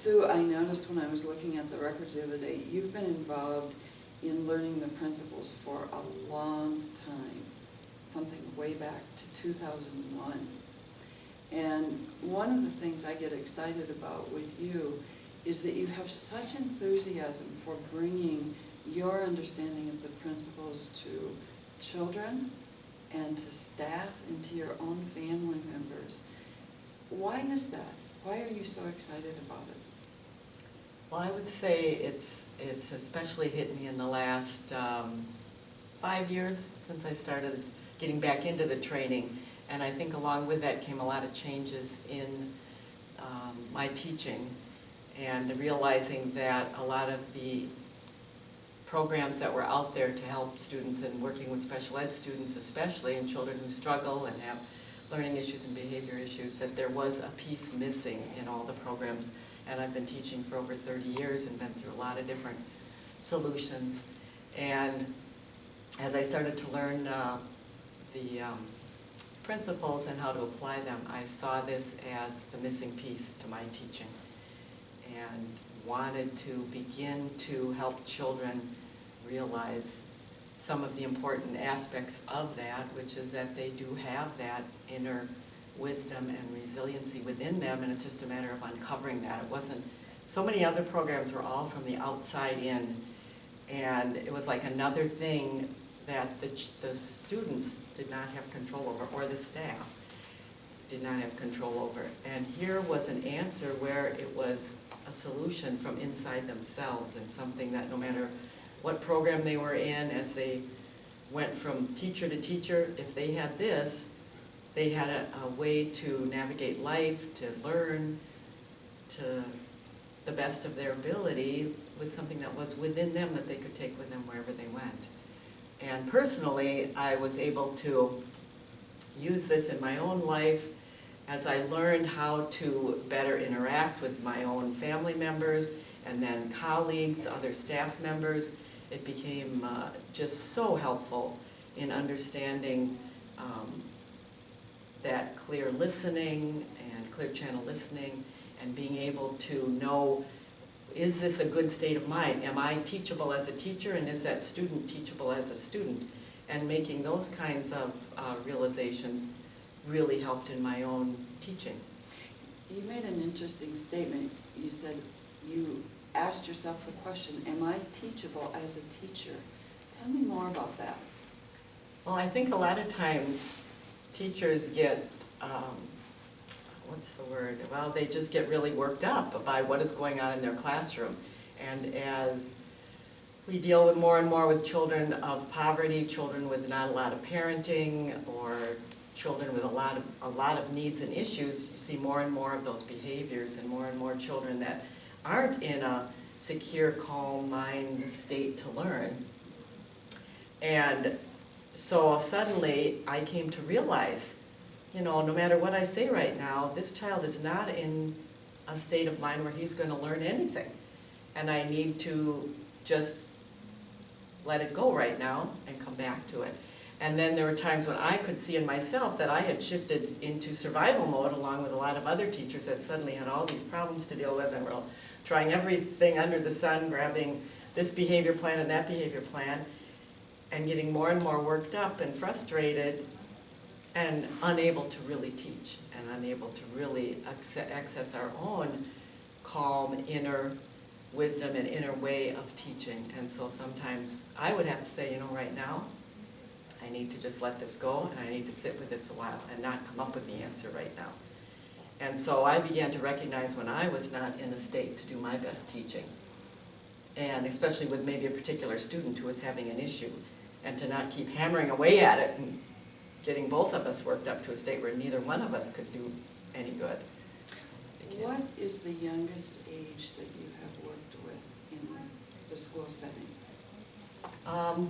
Sue, I noticed when I was looking at the records the other day, you've been involved in learning the principles for a long time, something way back to 2001. And one of the things I get excited about with you is that you have such enthusiasm for bringing your understanding of the principles to children and to staff and to your own family members. Why is that? Why are you so excited about it? Well, I would say it's especially hit me in the last 5 years since I started getting back into the training. And I think along with that came a lot of changes in my teaching, and realizing that a lot of the programs that were out there to help students and working with special ed students especially, and children who struggle and have learning issues and behavior issues, that there was a piece missing in all the programs. And I've been teaching for over 30 years and been through a lot of different solutions. And as I started to learn the principles and how to apply them, I saw this as the missing piece to my teaching, and wanted to begin to help children realize some of the important aspects of that, which is that they do have that inner wisdom and resiliency within them, and it's just a matter of uncovering that. It wasn't, so many other programs were all from the outside in, and it was like another thing that the students did not have control over, or the staff did not have control over. And here was an answer where it was a solution from inside themselves, and something that no matter what program they were in, as they went from teacher to teacher, if they had this, they had a way to navigate life, to learn to the best of their ability with something that was within them that they could take with them wherever they went. And personally, I was able to use this in my own life as I learned how to better interact with my own family members and then colleagues, other staff members. It became just so helpful in understanding that clear listening and clear channel listening, and being able to know, is this a good state of mind? Am I teachable as a teacher, and is that student teachable as a student? And making those kinds of realizations really helped in my own teaching. You made an interesting statement. You said you asked yourself the question, am I teachable as a teacher? Tell me more about that. Well, I think a lot of times teachers get, what's the word? Well, they just get really worked up by what is going on in their classroom. And as we deal with more and more with children of poverty, children with not a lot of parenting, or children with a lot of needs and issues, you see more and more of those behaviors, and more children that aren't in a secure, calm mind state to learn. And so suddenly I came to realize, you know, no matter what I say right now, this child is not in a state of mind where he's going to learn anything. And I need to just let it go right now and come back to it. And then there were times when I could see in myself that I had shifted into survival mode, along with a lot of other teachers that suddenly had all these problems to deal with, and were trying everything under the sun, grabbing this behavior plan and that behavior plan, and getting more and more worked up and frustrated, and unable to really teach, and unable to really access our own calm inner wisdom and inner way of teaching. And so sometimes I would have to say, you know, right now, I need to just let this go, and I need to sit with this a while and not come up with the answer right now. And so I began to recognize when I was not in a state to do my best teaching, and especially with maybe a particular student who was having an issue, and to not keep hammering away at it and getting both of us worked up to a state where neither one of us could do any good. What is the youngest age that you have worked with in the school setting?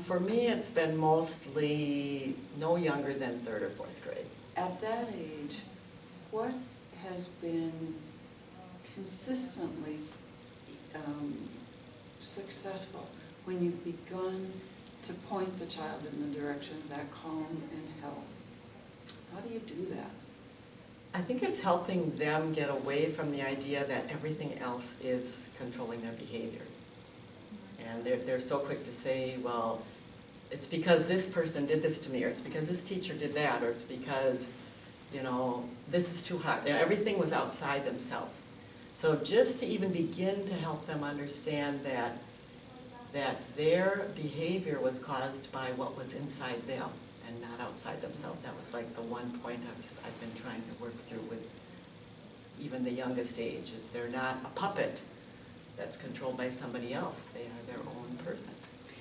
For me, it's been mostly no younger than 3rd or 4th grade. At that age, what has been consistently successful when you've begun to point the child in the direction of that calm and health? How do you do that? I think it's helping them get away from the idea that everything else is controlling their behavior. And they're so quick to say, well, it's because this person did this to me, or it's because this teacher did that, or it's because, you know, this is too hot. Everything was outside themselves. So just to even begin to help them understand that their behavior was caused by what was inside them and not outside themselves. That was like the one point I've been trying to work through with even the youngest age, is they're not a puppet that's controlled by somebody else. They are their own person.